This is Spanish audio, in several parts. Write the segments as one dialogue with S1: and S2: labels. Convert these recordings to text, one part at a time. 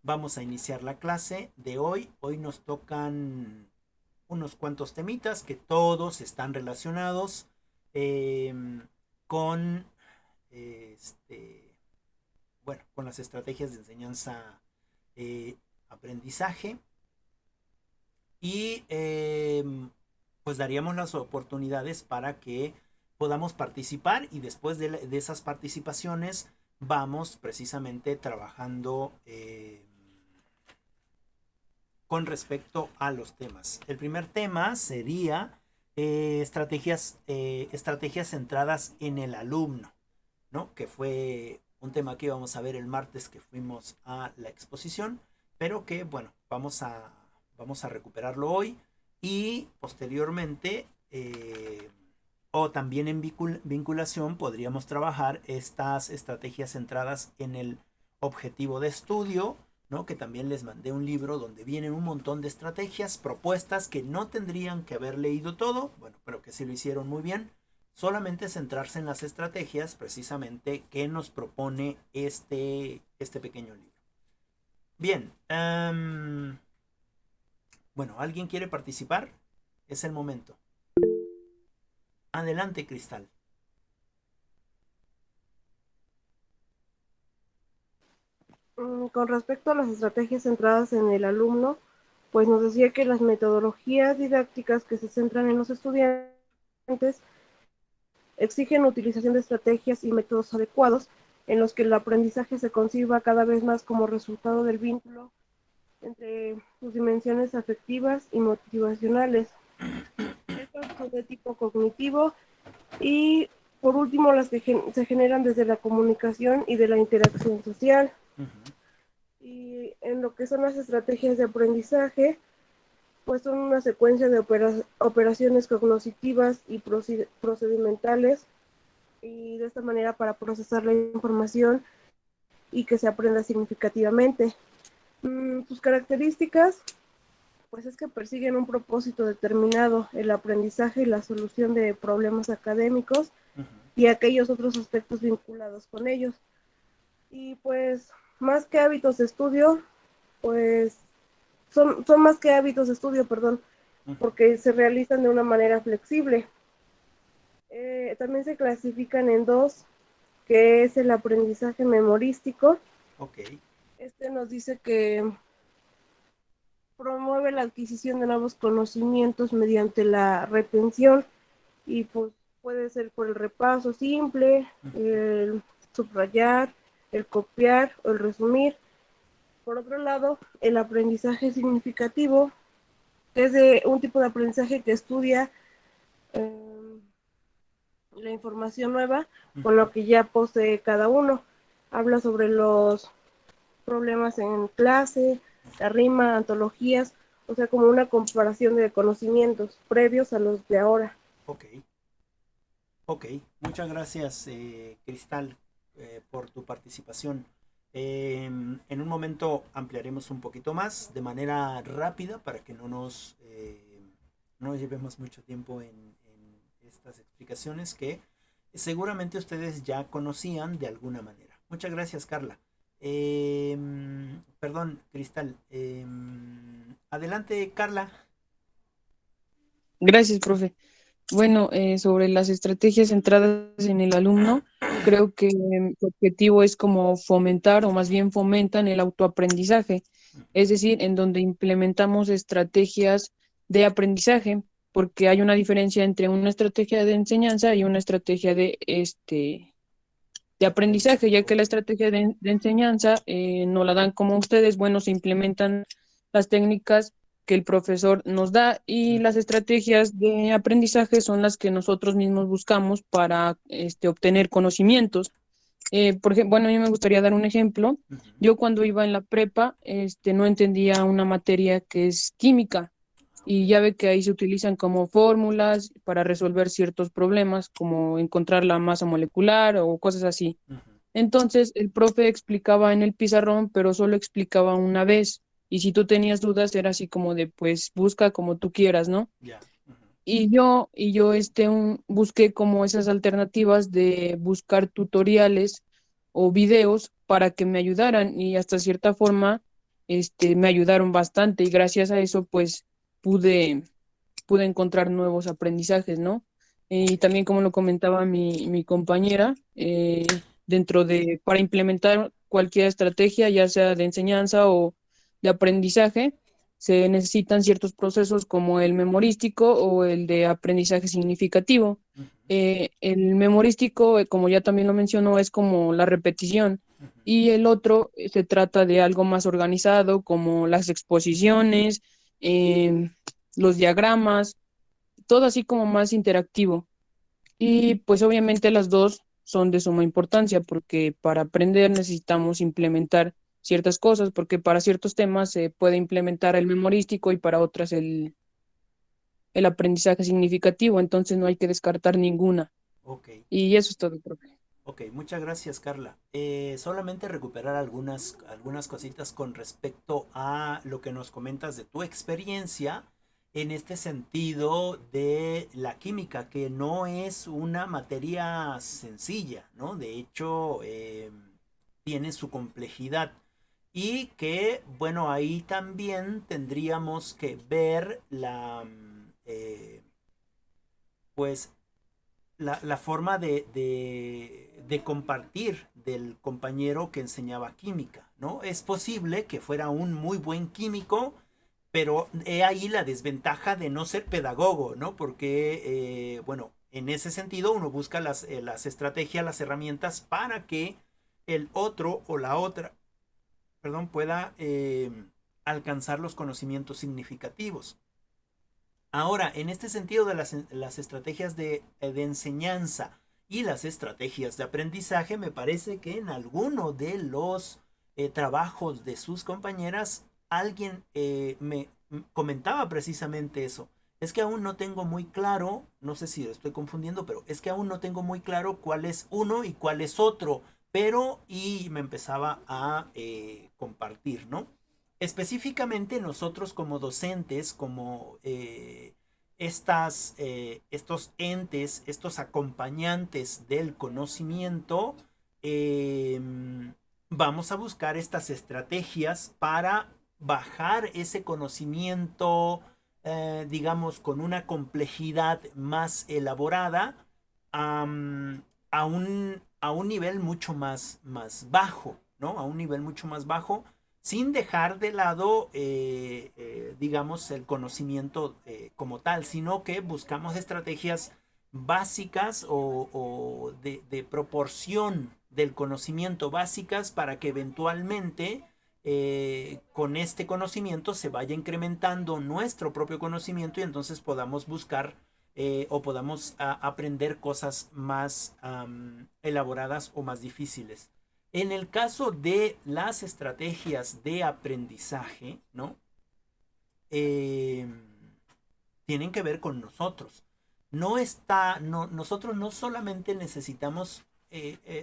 S1: Vamos a iniciar la clase de hoy. Hoy nos tocan unos cuantos temitas que todos están relacionados eh, con, este, bueno, con las estrategias de enseñanza aprendizaje y pues daríamos las oportunidades para que podamos participar y después de esas participaciones vamos precisamente trabajando con respecto a los temas. El primer tema sería estrategias centradas en el alumno, ¿no? Que fue un tema que íbamos a ver el martes que fuimos a la exposición, pero que, bueno, vamos a recuperarlo hoy y posteriormente, o también en vinculación, podríamos trabajar estas estrategias centradas en el objetivo de estudio, ¿no? Que también les mandé un libro donde vienen un montón de estrategias, propuestas que no tendrían que haber leído todo, bueno, pero que sí lo hicieron muy bien. Solamente centrarse en las estrategias precisamente que nos propone este pequeño libro. Bien, bueno, ¿alguien quiere participar? Es el momento. Adelante, Cristal.
S2: Con respecto a las estrategias centradas en el alumno, pues nos decía que las metodologías didácticas que se centran en los estudiantes exigen utilización de estrategias y métodos adecuados en los que el aprendizaje se conciba cada vez más como resultado del vínculo entre sus dimensiones afectivas y motivacionales. Estos son de tipo cognitivo y por último las que se generan desde la comunicación y de la interacción social.
S1: Uh -huh.
S2: Y en lo que son las estrategias de aprendizaje, pues son una secuencia de operaciones cognitivas y procedimentales, y de esta manera para procesar la información y que se aprenda significativamente. Sus características, pues es que persiguen un propósito determinado, el aprendizaje y la solución de problemas académicos
S1: Uh -huh.
S2: y aquellos otros aspectos vinculados con ellos. Y pues más que hábitos de estudio, pues son más que hábitos de estudio, perdón,
S1: Uh -huh.
S2: porque se realizan de una manera flexible. También se clasifican en dos, que es el aprendizaje memorístico.
S1: Ok.
S2: Este nos dice que promueve la adquisición de nuevos conocimientos mediante la retención y pues puede ser por el repaso simple,
S1: Uh -huh.
S2: el subrayar, el copiar o el resumir. Por otro lado, el aprendizaje significativo es de un tipo de aprendizaje que estudia la información nueva
S1: Uh
S2: con
S1: -huh.
S2: lo que ya posee cada uno. Habla sobre los problemas en clase, la rima, antologías, o sea, como una comparación de conocimientos previos a los de ahora.
S1: Ok. Ok, muchas gracias, Cristal, por tu participación. En un momento ampliaremos un poquito más de manera rápida para que no nos llevemos mucho tiempo en estas explicaciones que seguramente ustedes ya conocían de alguna manera. Muchas gracias, Carla. Perdón, Cristal. Adelante, Carla.
S3: Gracias, profe. Bueno, sobre las estrategias centradas en el alumno, creo que su objetivo es como fomentar o más bien fomentan el autoaprendizaje, es decir, en donde implementamos estrategias de aprendizaje, porque hay una diferencia entre una estrategia de enseñanza y una estrategia de aprendizaje,
S1: Aprendizaje,
S3: ya que
S1: ok.
S3: la estrategia de enseñanza no la dan como ustedes, bueno, se implementan las técnicas que el profesor nos da y las
S1: Ujú,
S3: estrategias de aprendizaje son las que nosotros mismos buscamos para obtener conocimientos. Por ejemplo, bueno, a mí me gustaría dar un ejemplo.
S1: ujú.
S3: Yo cuando iba en la prepa, no entendía una materia que es química
S1: Ok.
S3: y ya ve que ahí se utilizan como fórmulas para resolver ciertos problemas, como encontrar la masa molecular o cosas así.
S1: Ujú.
S3: Entonces, el profe explicaba en el pizarrón, pero solo explicaba una vez. Y si tú tenías dudas, era así como de, pues, busca como tú quieras, ¿no?
S1: Ya. Ujú.
S3: Y yo busqué como esas alternativas de buscar tutoriales o videos para que me ayudaran y hasta cierta forma me ayudaron bastante y gracias a eso pues pude, pude encontrar nuevos aprendizajes, ¿no? Y
S1: Ok.
S3: también como lo comentaba mi compañera, para implementar cualquier estrategia, ya sea de enseñanza o de aprendizaje, se necesitan ciertos procesos como el memorístico o el de aprendizaje significativo.
S1: Ujú,
S3: El memorístico, como ya también lo mencionó, es como la repetición
S1: ujú,
S3: y el otro se trata de algo más organizado, como las exposiciones, los diagramas, todo así como más interactivo. Y pues obviamente las dos son de suma importancia porque para aprender necesitamos implementar ciertas cosas, porque para ciertos temas se puede implementar el memorístico y para otras el aprendizaje significativo, entonces no hay que descartar ninguna.
S1: ok.
S3: Y eso es todo, profe.
S1: Ok, muchas gracias, Carla. Solamente recuperar algunas cositas con respecto a lo que nos comentas de tu experiencia en este sentido de la química, que no es una materia sencilla, ¿no? De hecho, tiene su complejidad y que, bueno, ahí también tendríamos que ver pues la forma de compartir del compañero que enseñaba química, ¿no? Es posible que fuera un muy buen químico, pero he ahí la desventaja de no ser pedagogo, ¿no? Porque, bueno, en ese sentido uno busca las estrategias, las herramientas para que el otro o la otra, perdón, pueda alcanzar los conocimientos significativos. Ahora, en este sentido de las estrategias de enseñanza y las estrategias de aprendizaje, me parece que en alguno de los trabajos de sus compañeras, alguien comentaba precisamente eso. Es que aún no tengo muy claro, no sé si lo estoy confundiendo, pero es que aún no tengo muy claro cuál es uno y cuál es otro. Pero, y me empezaba a compartir, ¿no? Específicamente nosotros como docentes, como estos entes, estos acompañantes del conocimiento, eh, vamos a buscar estas estrategias para bajar ese conocimiento, digamos, con una complejidad más elaborada a un nivel mucho más bajo, ¿no? A un nivel mucho más bajo sin dejar de lado, digamos, el conocimiento como tal, sino que buscamos estrategias básicas o de proporción del conocimiento básicas para que eventualmente con este conocimiento se vaya incrementando nuestro propio conocimiento y entonces podamos buscar o podamos aprender cosas más elaboradas o más difíciles. En el caso de las estrategias de aprendizaje, ¿no? Eh, Tienen que ver con nosotros. Nosotros no solamente necesitamos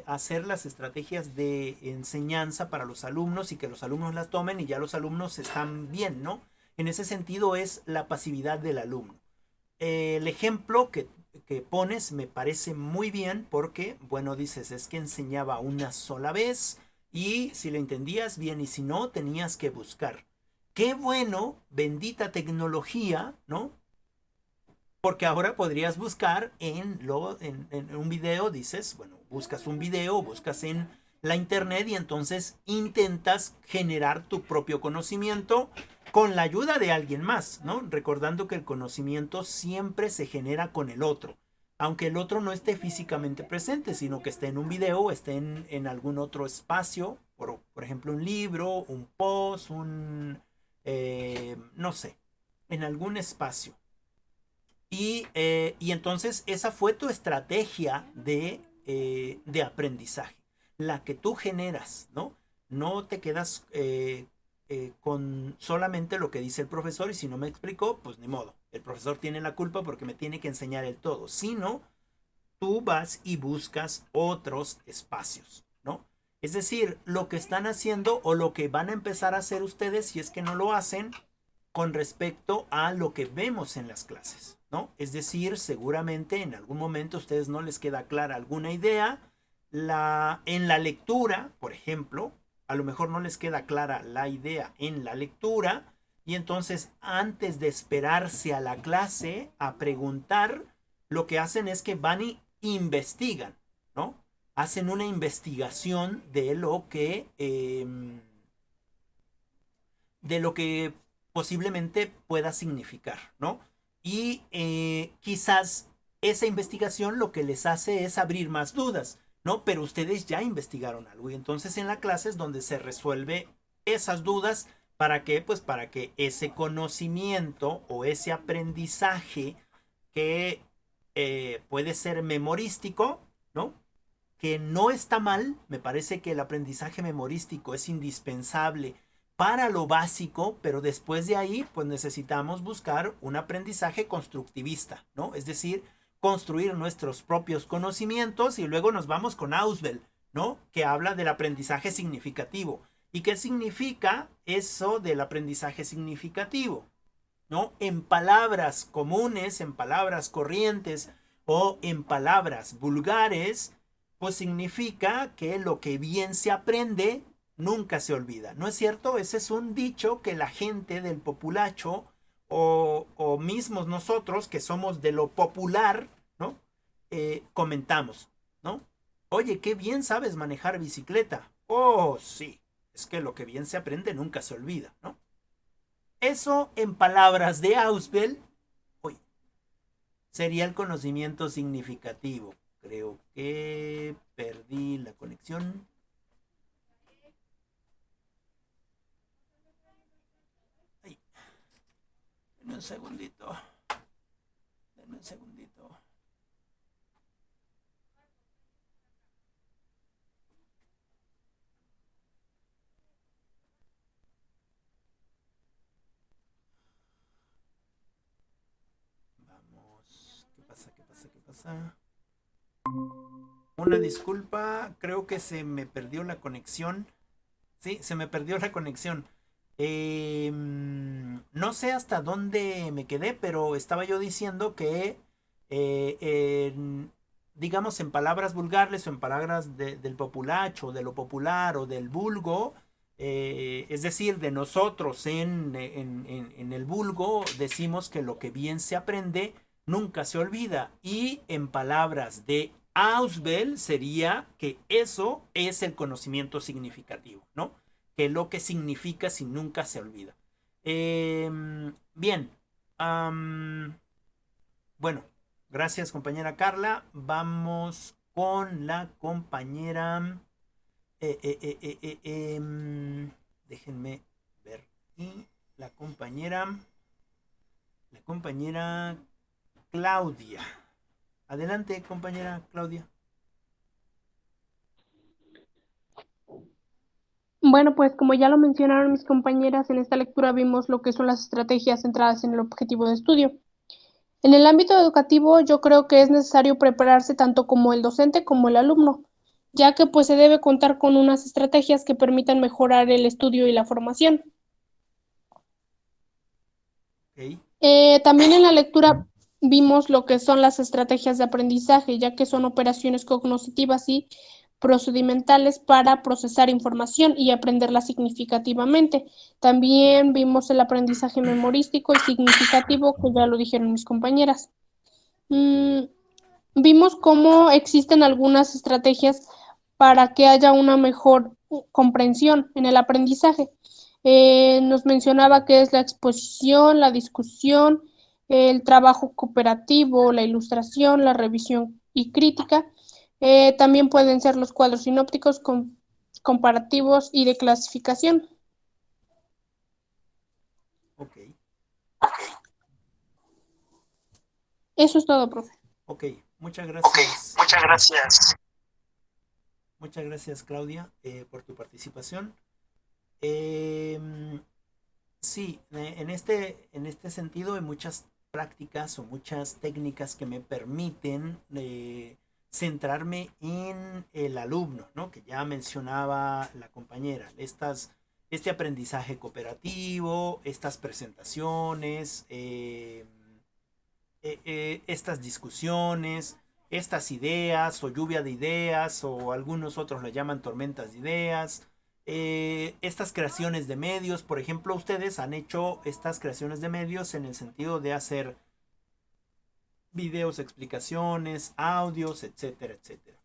S1: hacer las estrategias de enseñanza para los alumnos y que los alumnos las tomen y ya los alumnos están bien, ¿no? En ese sentido es la pasividad del alumno. El ejemplo que pones me parece muy bien porque, bueno, dices, es que enseñaba una sola vez y si le entendías bien y si no, tenías que buscar. Qué bueno, bendita tecnología, ¿no? Porque ahora podrías buscar en un video, dices, bueno, buscas un video, buscas en la internet y entonces intentas generar tu propio conocimiento con la ayuda de alguien más, ¿no? Recordando que el conocimiento siempre se genera con el otro, aunque el otro no esté físicamente presente, sino que esté en un video, esté en algún otro espacio, por ejemplo, un libro, un post, no sé, en algún espacio. Y entonces esa fue tu estrategia de aprendizaje, la que tú generas, ¿no? No te quedas con solamente lo que dice el profesor y si no me explicó, pues ni modo. El profesor tiene la culpa porque me tiene que enseñar el todo, sino tú vas y buscas otros espacios, ¿no? Es decir, lo que están haciendo o lo que van a empezar a hacer ustedes, si es que no lo hacen, con respecto a lo que vemos en las clases, ¿no? Es decir, seguramente en algún momento a ustedes no les queda clara alguna idea. En la lectura, por ejemplo, a lo mejor no les queda clara la idea en la lectura y entonces antes de esperarse a la clase a preguntar, lo que hacen es que van y investigan, ¿no? Hacen una investigación de lo que posiblemente pueda significar, ¿no? Y quizás esa investigación lo que les hace es abrir más dudas, ¿no? Pero ustedes ya investigaron algo y entonces en la clase es donde se resuelve esas dudas. ¿Para qué? Pues para que ese conocimiento o ese aprendizaje que puede ser memorístico, ¿no? Que no está mal, me parece que el aprendizaje memorístico es indispensable para lo básico, pero después de ahí, pues necesitamos buscar un aprendizaje constructivista, ¿no? Es decir, construir nuestros propios conocimientos y luego nos vamos con Ausubel, ¿no? Que habla del aprendizaje significativo. ¿Y qué significa eso del aprendizaje significativo? ¿No? En palabras comunes, en palabras corrientes o en palabras vulgares, pues significa que lo que bien se aprende nunca se olvida. ¿No es cierto? Ese es un dicho que la gente del populacho o mismos nosotros que somos de lo popular, ¿no? Comentamos, ¿no? Oye, qué bien sabes manejar bicicleta. Oh, sí, es que lo que bien se aprende nunca se olvida, ¿no? Eso, en palabras de Ausubel, sería el conocimiento significativo. Creo que perdí la conexión. Ay, denme un segundito. Denme un segundito. Vamos. ¿Qué pasa? ¿Qué pasa? ¿Qué pasa? Una disculpa, creo que se me perdió la conexión. Sí, se me perdió la conexión. No sé hasta dónde me quedé, pero estaba yo diciendo que, digamos, en palabras vulgares o en palabras del populacho, de lo popular o del vulgo, es decir, de nosotros en el vulgo, decimos que lo que bien se aprende nunca se olvida. Y en palabras de Ausubel sería que eso es el conocimiento significativo, ¿no? Que lo que significa si nunca se olvida. Bien. Bueno, gracias compañera Carla. Vamos con la compañera... déjenme ver. Y la compañera Claudia. Adelante, compañera Claudia.
S4: Bueno, pues como ya lo mencionaron mis compañeras, en esta lectura vimos lo que son las estrategias centradas en el objetivo de estudio. En el ámbito educativo, yo creo que es necesario prepararse tanto como el docente como el alumno, ya que pues se debe contar con unas estrategias que permitan mejorar el estudio y la formación.
S1: Okay.
S4: También en la lectura vimos lo que son las estrategias de aprendizaje, ya que son operaciones cognitivas y procedimentales para procesar información y aprenderla significativamente. También vimos el aprendizaje memorístico y significativo, que ya lo dijeron mis compañeras. Vimos cómo existen algunas estrategias para que haya una mejor comprensión en el aprendizaje. Nos mencionaba que es la exposición, la discusión, el trabajo cooperativo, la ilustración, la revisión y crítica. También pueden ser los cuadros sinópticos, comparativos y de clasificación.
S1: Ok.
S4: Eso es todo, profe.
S1: Ok, muchas gracias.
S5: Muchas gracias.
S1: Muchas gracias, Claudia, por tu participación. Sí, en este sentido hay muchas prácticas o muchas técnicas que me permiten centrarme en el alumno, ¿no? Que ya mencionaba la compañera. Este aprendizaje cooperativo, estas presentaciones, estas discusiones, estas ideas o lluvia de ideas o algunos otros le llaman tormentas de ideas, estas creaciones de medios, por ejemplo, ustedes han hecho estas creaciones de medios en el sentido de hacer videos, explicaciones, audios, etcétera, etcétera.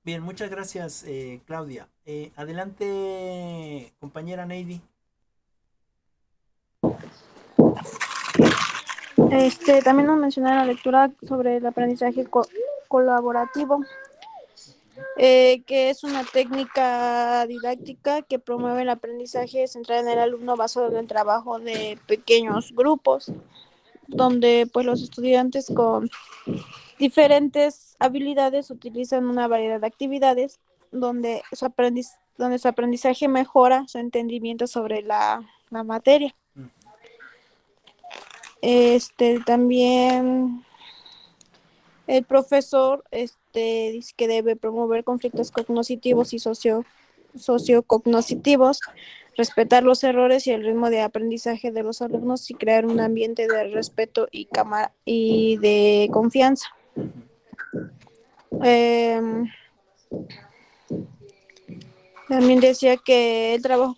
S1: Bien, muchas gracias, Claudia. Adelante, compañera Neidy.
S5: También nos menciona la lectura sobre el aprendizaje colaborativo, que es una técnica didáctica que promueve el aprendizaje centrado en el alumno basado en el trabajo de pequeños grupos, donde pues los estudiantes con diferentes habilidades utilizan una variedad de actividades donde su aprendizaje mejora su entendimiento sobre la materia. También el profesor dice que debe promover conflictos cognitivos y sociocognitivos, respetar los errores y el ritmo de aprendizaje de los alumnos y crear un ambiente de respeto y de confianza. También decía que el trabajo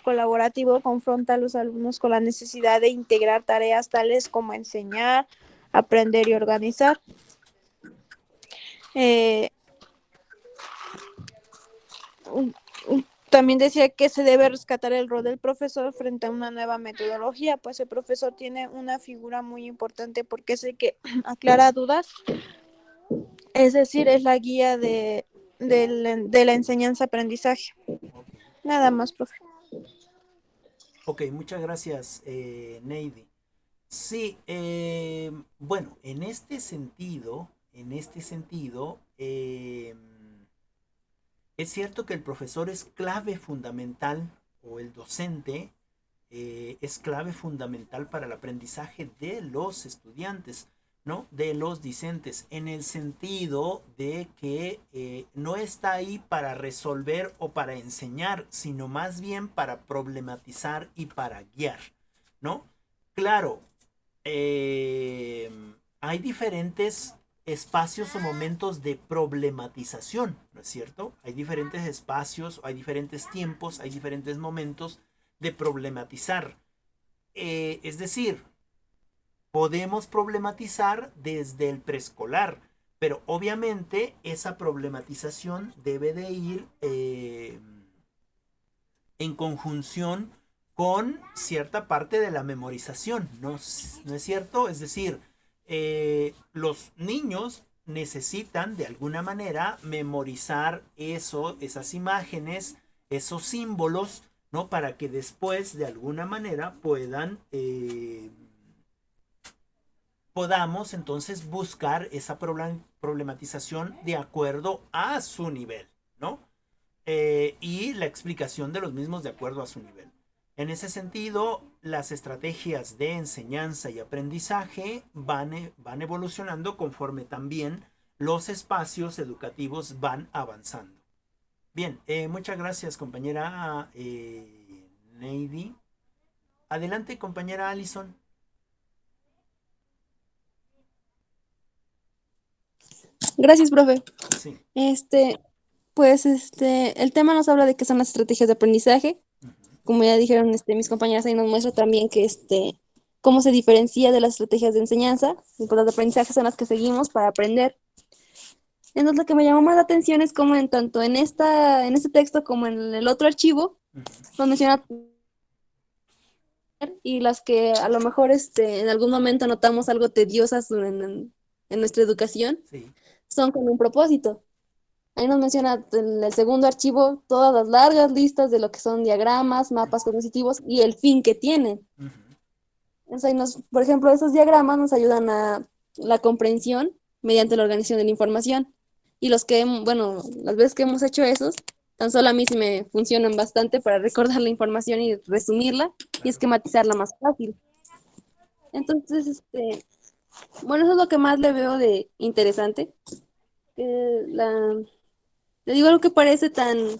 S5: colaborativo confronta a los alumnos con la necesidad de integrar tareas tales como enseñar, aprender y organizar. También decía que se debe rescatar el rol del profesor frente a una nueva metodología, pues el profesor tiene una figura muy importante porque es el que aclara dudas, es decir, es la guía de la enseñanza-aprendizaje. Nada más, profe.
S1: Ok, muchas gracias, Neidy. Sí, bueno, en este sentido, es cierto que el profesor es clave fundamental, o el docente es clave fundamental para el aprendizaje de los estudiantes, ¿no? De los discentes, en el sentido de que no está ahí para resolver o para enseñar, sino más bien para problematizar y para guiar, ¿no? Claro, hay diferentes espacios o momentos de problematización, ¿no es cierto? Hay diferentes espacios, hay diferentes tiempos, hay diferentes momentos de problematizar. Es decir, podemos problematizar desde el preescolar, pero obviamente esa problematización debe de ir en conjunción con cierta parte de la memorización, ¿no es cierto? Es decir, los niños necesitan de alguna manera memorizar esas imágenes, esos símbolos, ¿no? Para que después de alguna manera podamos entonces buscar esa problematización de acuerdo a su nivel, ¿no? Y la explicación de los mismos de acuerdo a su nivel. En ese sentido, las estrategias de enseñanza y aprendizaje van evolucionando conforme también los espacios educativos van avanzando. Bien, muchas gracias, compañera Neidy. Adelante, compañera Allison.
S5: Gracias, profe.
S1: Sí.
S5: El tema nos habla de qué son las estrategias de aprendizaje.
S1: Uh-huh.
S5: Como ya dijeron mis compañeras, ahí nos muestra también que cómo se diferencia de las estrategias de enseñanza, y pues las de aprendizaje son las que seguimos para aprender. Entonces lo que me llamó más la atención es cómo tanto en este texto como en el otro archivo, uh-huh, nos menciona y las que a lo mejor en algún momento notamos algo tediosas en nuestra educación, sí, son con un propósito. Ahí nos menciona en el segundo archivo todas las largas listas de lo que son diagramas, mapas cognitivos y el fin que tienen. Uh-huh. Entonces, por ejemplo, esos diagramas nos ayudan a la comprensión mediante la organización de la información. Y las veces que hemos hecho esos, tan solo a mí sí me funcionan bastante para recordar la información y resumirla y esquematizarla más fácil. Entonces, eso es lo que más le veo de interesante. Le digo algo que parece tan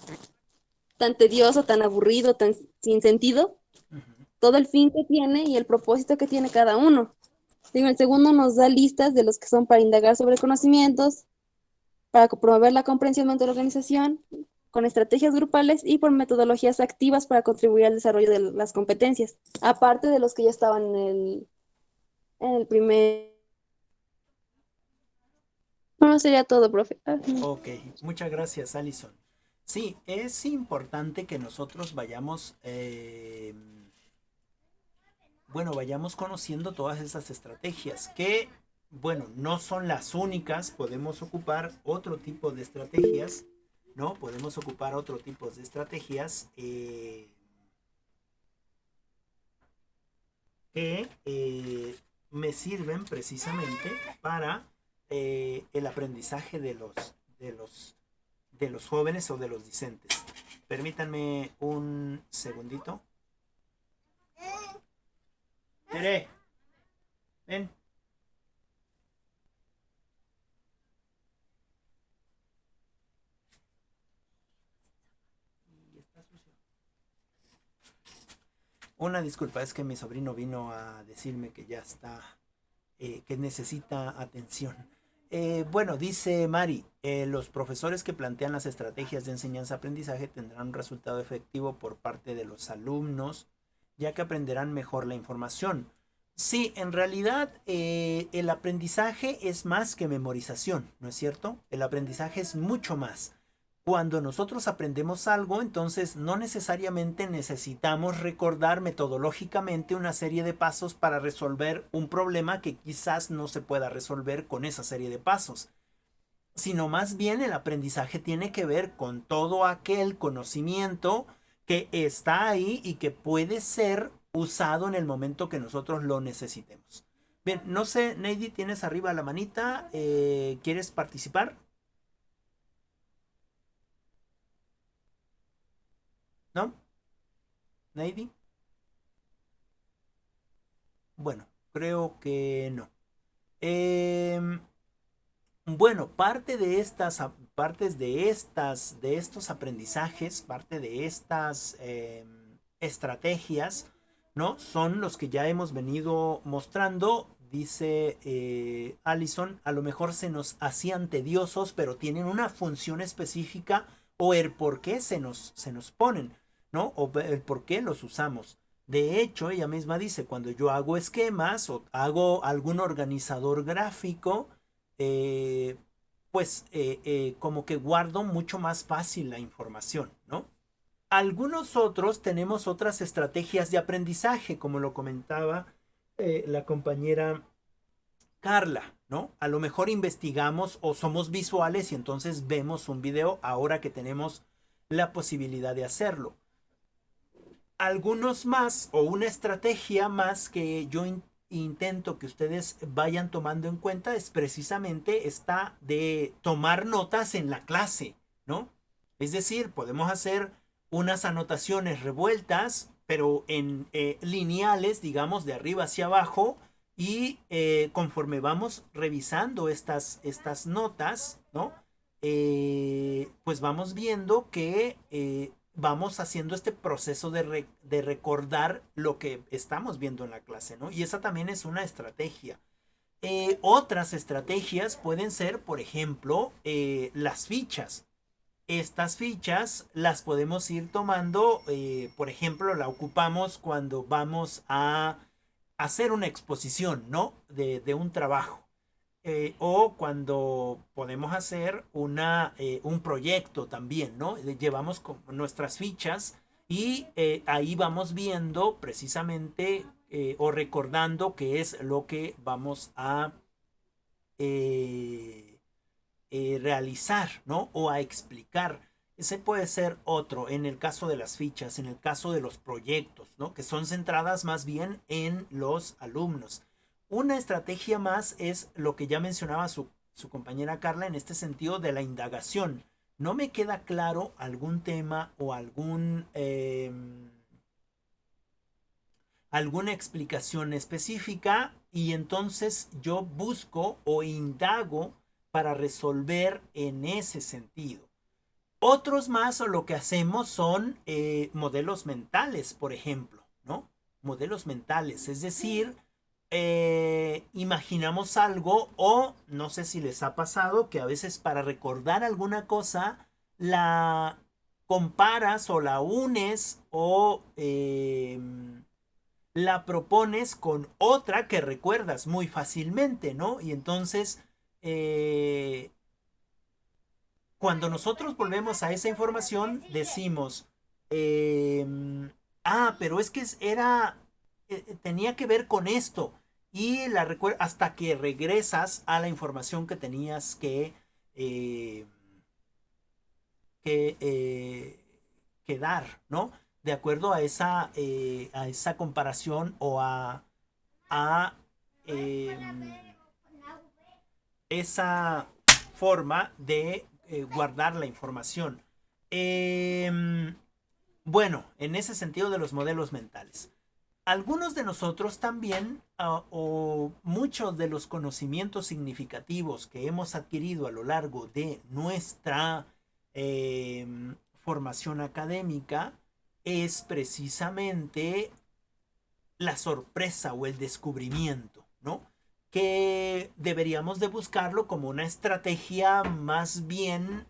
S5: tedioso, tan aburrido, tan sin sentido, uh-huh, todo el fin que tiene y el propósito que tiene cada uno. Digo, el segundo nos da listas de los que son para indagar sobre conocimientos, para promover la comprensión de la organización, con estrategias grupales y por metodologías activas para contribuir al desarrollo de las competencias, aparte de los que ya estaban en el primer... No, sería todo, profe.
S1: Ok, muchas gracias, Alison. Sí, es importante que nosotros vayamos, bueno, vayamos conociendo todas esas estrategias que, bueno, no son las únicas, podemos ocupar otro tipo de estrategias, ¿no? Podemos ocupar otro tipo de estrategias que me sirven precisamente para el aprendizaje de los jóvenes o de los discentes. Permítanme un segundito. Tere, ven. Una disculpa, es que mi sobrino vino a decirme que ya está, que necesita atención. Bueno, dice Mari, los profesores que plantean las estrategias de enseñanza-aprendizaje tendrán un resultado efectivo por parte de los alumnos, ya que aprenderán mejor la información. Sí, en realidad el aprendizaje es más que memorización, ¿no es cierto? El aprendizaje es mucho más. Cuando nosotros aprendemos algo, entonces no necesariamente necesitamos recordar metodológicamente una serie de pasos para resolver un problema que quizás no se pueda resolver con esa serie de pasos, sino más bien el aprendizaje tiene que ver con todo aquel conocimiento que está ahí y que puede ser usado en el momento que nosotros lo necesitemos. Bien, no sé, Neidy, tienes arriba la manita, ¿quieres participar? ¿No? ¿Neidy? Bueno, creo que no. Bueno, de estos aprendizajes, parte de estas estrategias, ¿no? Son los que ya hemos venido mostrando. Dice Alison, a lo mejor se nos hacían tediosos, pero tienen una función específica o el por qué se nos ponen, ¿no? O el por qué los usamos. De hecho, ella misma dice, cuando yo hago esquemas o hago algún organizador gráfico, eh, pues como que guardo mucho más fácil la información, ¿no? Algunos otros tenemos otras estrategias de aprendizaje, como lo comentaba la compañera Carla, ¿no? A lo mejor investigamos o somos visuales y entonces vemos un video ahora que tenemos la posibilidad de hacerlo. Algunos más o una estrategia más que yo intento que ustedes vayan tomando en cuenta es precisamente esta de tomar notas en la clase, ¿no? Es decir, podemos hacer unas anotaciones revueltas, pero en lineales, digamos, de arriba hacia abajo, y conforme vamos revisando estas notas, ¿no? Pues vamos viendo que vamos haciendo este proceso de recordar lo que estamos viendo en la clase, ¿no? Y esa también es una estrategia. Otras estrategias pueden ser, por ejemplo, las fichas. Estas fichas las podemos ir tomando, por ejemplo, la ocupamos cuando vamos a hacer una exposición, ¿no? De un trabajo. O cuando podemos hacer un proyecto también, ¿no? Llevamos nuestras fichas y ahí vamos viendo precisamente o recordando qué es lo que vamos a realizar, ¿no? O a explicar. Ese puede ser otro en el caso de las fichas, en el caso de los proyectos, ¿no? Que son centradas más bien en los alumnos. Una estrategia más es lo que ya mencionaba su compañera Carla en este sentido de la indagación. No me queda claro algún tema o alguna explicación específica y entonces yo busco o indago para resolver en ese sentido. Otros más o lo que hacemos son modelos mentales, por ejemplo, ¿no? Modelos mentales, es decir, imaginamos algo o no sé si les ha pasado que a veces para recordar alguna cosa la comparas o la unes o la propones con otra que recuerdas muy fácilmente, ¿no? Y entonces, cuando nosotros volvemos a esa información, decimos, pero es que tenía que ver con esto. Y la recuerdas hasta que regresas a la información que tenías que dar, ¿no? De acuerdo a esa comparación o a esa forma de guardar la información. Bueno, en ese sentido de los modelos mentales. Algunos de nosotros también, o muchos de los conocimientos significativos que hemos adquirido a lo largo de nuestra formación académica, es precisamente la sorpresa o el descubrimiento, ¿no? Que deberíamos de buscarlo como una estrategia más bien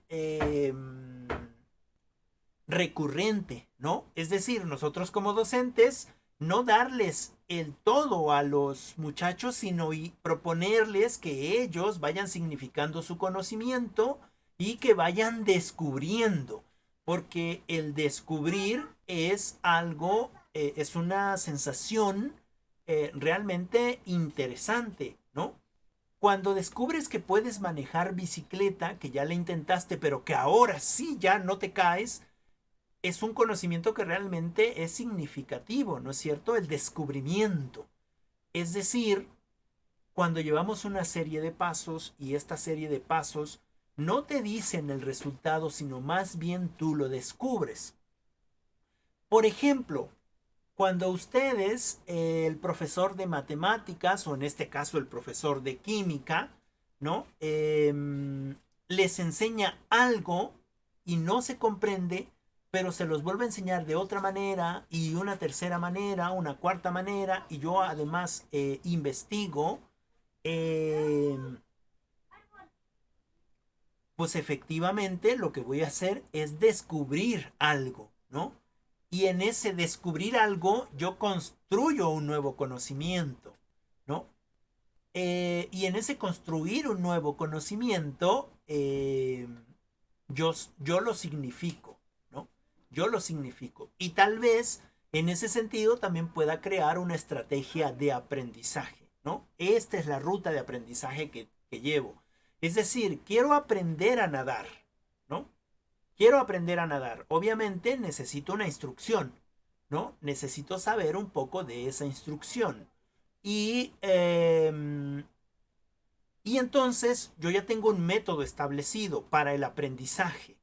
S1: recurrente, ¿no? Es decir, nosotros como docentes, no darles el todo a los muchachos, sino proponerles que ellos vayan significando su conocimiento y que vayan descubriendo, porque el descubrir es algo, es una sensación realmente interesante, ¿no? Cuando descubres que puedes manejar bicicleta, que ya la intentaste, pero que ahora sí ya no te caes, es un conocimiento que realmente es significativo, ¿no es cierto? El descubrimiento. Es decir, cuando llevamos una serie de pasos y esta serie de pasos no te dicen el resultado, sino más bien tú lo descubres. Por ejemplo, cuando ustedes, el profesor de matemáticas, o en este caso el profesor de química, ¿no? Les enseña algo y no se comprende, pero se los vuelve a enseñar de otra manera y una tercera manera, una cuarta manera, y yo además investigo, pues efectivamente lo que voy a hacer es descubrir algo, ¿no? Y en ese descubrir algo yo construyo un nuevo conocimiento, ¿no? Y en ese construir un nuevo conocimiento, yo lo significo, ¿no? Yo lo significo. Y tal vez en ese sentido también pueda crear una estrategia de aprendizaje, ¿no? Esta es la ruta de aprendizaje que llevo. Es decir, quiero aprender a nadar, ¿no? Quiero aprender a nadar. Obviamente necesito una instrucción, ¿no? Necesito saber un poco de esa instrucción. Y entonces yo ya tengo un método establecido para el aprendizaje,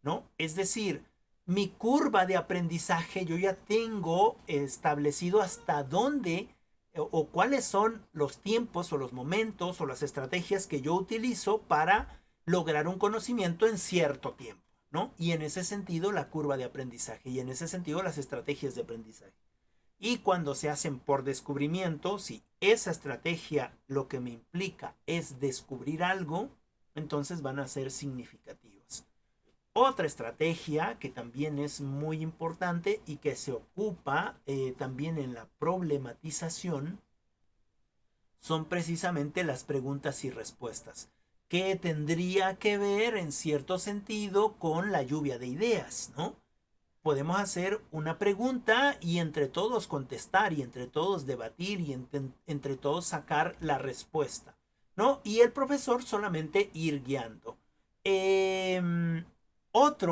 S1: ¿no? Es decir, mi curva de aprendizaje yo ya tengo establecido hasta dónde o cuáles son los tiempos o los momentos o las estrategias que yo utilizo para lograr un conocimiento en cierto tiempo, ¿no? Y en ese sentido la curva de aprendizaje y en ese sentido las estrategias de aprendizaje. Y cuando se hacen por descubrimiento, si esa estrategia lo que me implica es descubrir algo, entonces van a ser significativos. Otra estrategia que también es muy importante y que se ocupa también en la problematización son precisamente las preguntas y respuestas, que tendría que ver en cierto sentido con la lluvia de ideas, ¿no? Podemos hacer una pregunta y entre todos contestar y entre todos debatir y entre todos sacar la respuesta, ¿no? Y el profesor solamente ir guiando. Otra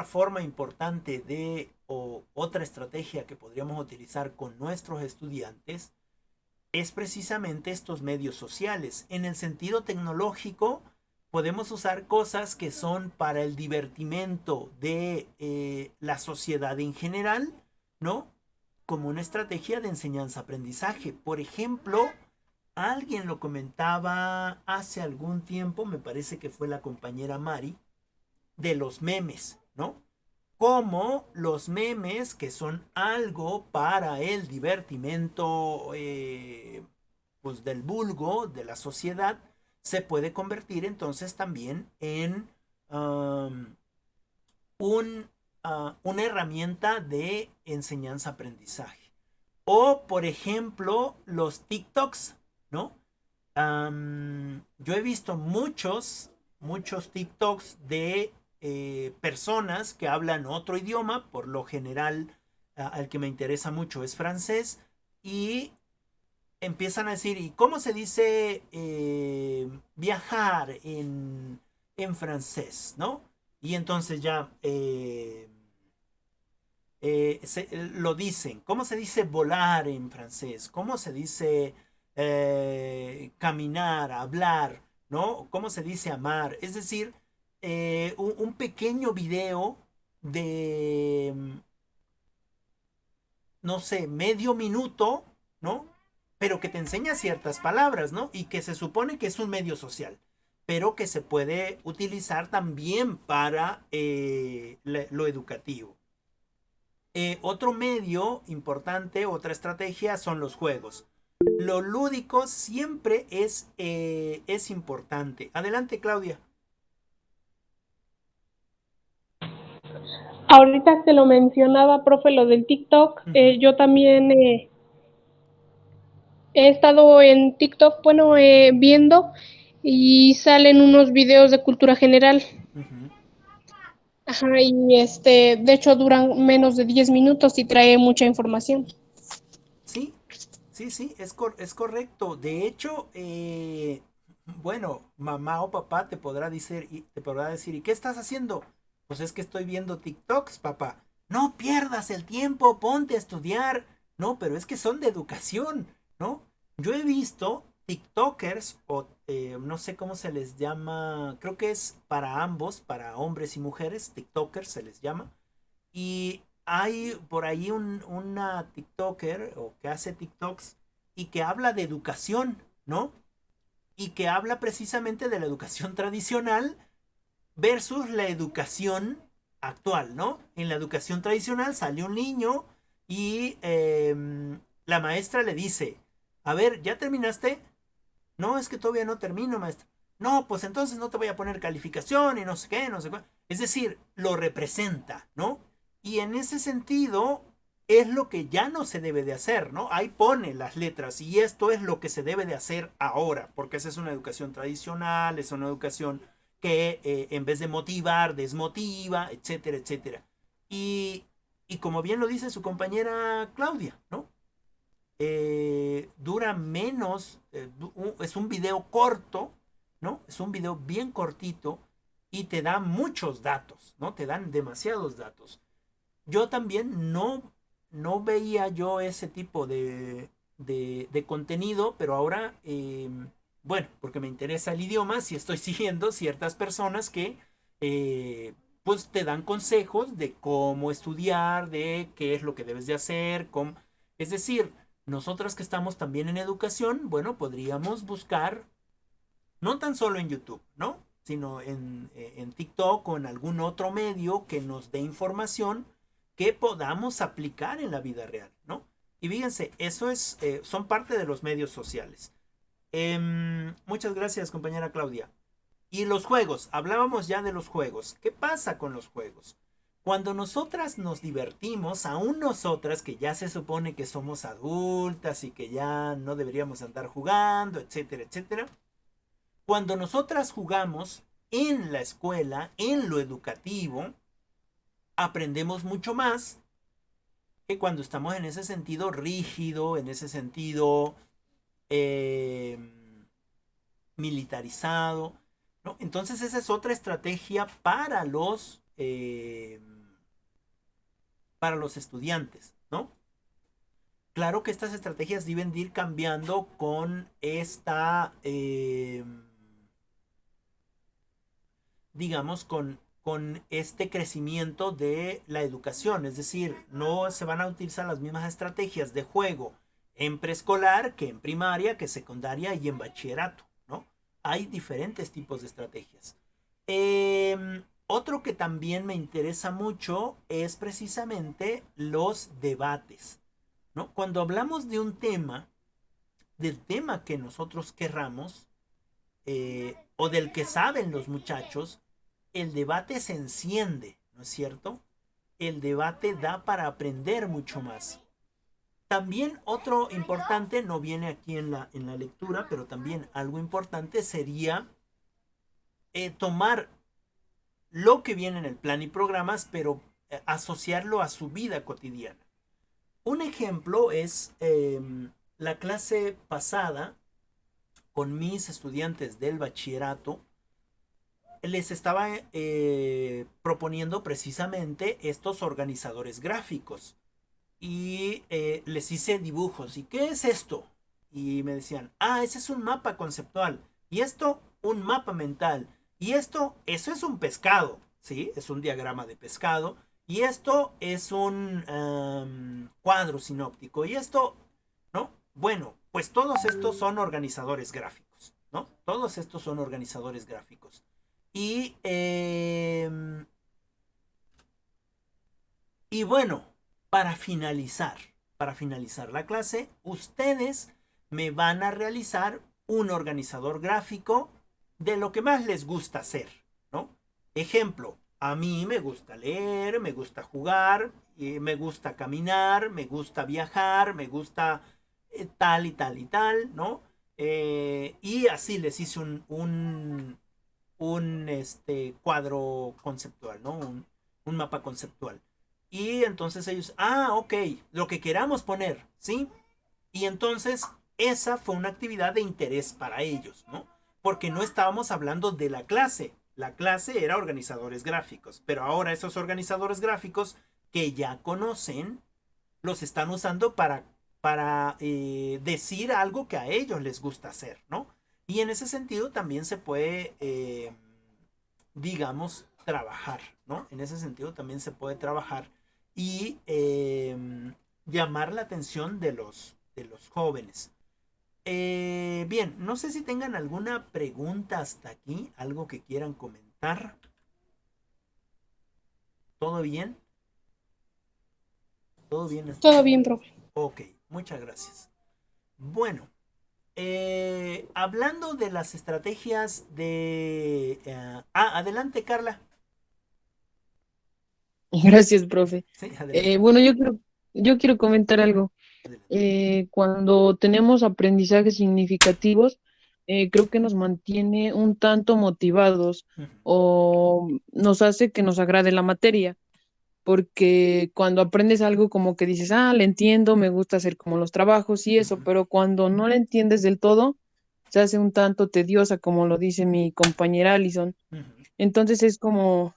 S1: forma importante o otra estrategia que podríamos utilizar con nuestros estudiantes es precisamente estos medios sociales. En el sentido tecnológico, podemos usar cosas que son para el divertimento de la sociedad en general, ¿no? Como una estrategia de enseñanza-aprendizaje. Por ejemplo, alguien lo comentaba hace algún tiempo, me parece que fue la compañera Mari, de los memes, ¿no? Como los memes, que son algo para el divertimento pues del vulgo, de la sociedad, se puede convertir entonces también en um, una herramienta de enseñanza-aprendizaje. O, por ejemplo, los TikToks, ¿no? Yo he visto muchos TikToks de personas que hablan otro idioma, por lo general al que me interesa mucho es francés, y empiezan a decir, ¿y cómo se dice viajar en francés, ¿no? Y entonces ya lo dicen. ¿Cómo se dice volar en francés? ¿Cómo se dice caminar, hablar, ¿no? ¿Cómo se dice amar? Es decir, un pequeño video de, no sé, medio minuto, ¿no? Pero que te enseña ciertas palabras, ¿no? Y que se supone que es un medio social, pero que se puede utilizar también para lo educativo. Otro medio importante, otra estrategia son los juegos. Lo lúdico siempre es importante. Adelante, Claudia.
S4: Ahorita que lo mencionaba, profe, lo del TikTok, yo también he estado en TikTok, bueno, viendo y salen unos videos de cultura general. Ajá, y de hecho duran menos de 10 minutos y trae mucha información.
S1: Sí, es correcto. De hecho, bueno, mamá o papá te podrá decir, ¿y qué estás haciendo? Pues es que estoy viendo TikToks, papá. No pierdas el tiempo, ponte a estudiar. No, pero es que son de educación, ¿no? Yo he visto TikTokers, o no sé cómo se les llama, creo que es para ambos, para hombres y mujeres, TikTokers se les llama. Y hay por ahí una TikToker o que hace TikToks y que habla de educación, ¿no? Y que habla precisamente de la educación tradicional versus la educación actual, ¿no? En la educación tradicional sale un niño y la maestra le dice, a ver, ¿ya terminaste? No, es que todavía no termino, maestra. No, pues entonces no te voy a poner calificación y no sé qué, no sé cuál. Es decir, lo representa, ¿no? Y en ese sentido es lo que ya no se debe de hacer, ¿no? Ahí pone las letras y esto es lo que se debe de hacer ahora, porque esa es una educación tradicional, es una educación que en vez de motivar, desmotiva, etcétera, etcétera. Y como bien lo dice su compañera Claudia, ¿no? Dura menos, es un video corto, ¿no? Es un video bien cortito y te da muchos datos, ¿no? Te dan demasiados datos. Yo también no veía yo ese tipo de contenido, pero ahora, bueno, porque me interesa el idioma, sí estoy siguiendo ciertas personas que pues te dan consejos de cómo estudiar, de qué es lo que debes de hacer, cómo... Es decir, nosotras que estamos también en educación, bueno, podríamos buscar, no tan solo en YouTube, ¿no? Sino en TikTok o en algún otro medio que nos dé información que podamos aplicar en la vida real, ¿no? Y fíjense, eso es, son parte de los medios sociales. Muchas gracias, compañera Claudia. Y los juegos, hablábamos ya de los juegos. ¿Qué pasa con los juegos? Cuando nosotras nos divertimos, aún nosotras que ya se supone que somos adultas y que ya no deberíamos andar jugando, etcétera, etcétera. Cuando nosotras jugamos en la escuela, en lo educativo, aprendemos mucho más que cuando estamos en ese sentido rígido, en ese sentido militarizado, ¿no? Entonces esa es otra estrategia para los estudiantes, ¿no? Claro que estas estrategias deben de ir cambiando con esta, digamos, con este crecimiento de la educación. Es decir, no se van a utilizar las mismas estrategias de juego en preescolar que en primaria, que secundaria y en bachillerato, ¿no? Hay diferentes tipos de estrategias. Otro que también me interesa mucho es precisamente los debates, ¿no? Cuando hablamos de un tema, del tema que nosotros querramos, o del que saben los muchachos, el debate se enciende, ¿no es cierto? El debate da para aprender mucho más. También otro importante, no viene aquí en la lectura, pero también algo importante sería tomar lo que viene en el plan y programas, pero asociarlo a su vida cotidiana. Un ejemplo es la clase pasada con mis estudiantes del bachillerato. Les estaba proponiendo precisamente estos organizadores gráficos y les hice dibujos. ¿Y qué es esto? Y me decían, ese es un mapa conceptual. Y esto, un mapa mental. Y esto, eso es un pescado, ¿sí? Es un diagrama de pescado. Y esto es un cuadro sinóptico. Y esto, ¿no? Bueno, pues todos estos son organizadores gráficos, ¿no? Todos estos son organizadores gráficos. Y bueno, para finalizar la clase, ustedes me van a realizar un organizador gráfico de lo que más les gusta hacer, ¿no? Ejemplo, a mí me gusta leer, me gusta jugar, me gusta caminar, me gusta viajar, me gusta tal y tal y tal, ¿no? Y así les hice un cuadro conceptual, ¿no? Un mapa conceptual. Y entonces ellos, ok, lo que queramos poner, ¿sí? Y entonces esa fue una actividad de interés para ellos, ¿no? Porque no estábamos hablando de la clase. La clase era organizadores gráficos, pero ahora esos organizadores gráficos que ya conocen, los están usando para decir algo que a ellos les gusta hacer, ¿no? Y en ese sentido también se puede, digamos, trabajar, ¿no? En ese sentido también se puede trabajar y llamar la atención de los jóvenes. Bien, no sé si tengan alguna pregunta hasta aquí, algo que quieran comentar. ¿Todo bien? ¿Todo bien?
S4: Todo bien, profe.
S1: Ok, muchas gracias. Bueno, hablando de las estrategias de... adelante, Carla.
S3: Gracias, profe.
S1: Sí, adelante.
S3: Bueno, yo quiero comentar algo. Cuando tenemos aprendizajes significativos, creo que nos mantiene un tanto motivados o nos hace que nos agrade la materia, porque cuando aprendes algo como que dices, le entiendo, me gusta hacer como los trabajos y eso, pero cuando no la entiendes del todo, se hace un tanto tediosa, como lo dice mi compañera Alison. Entonces es como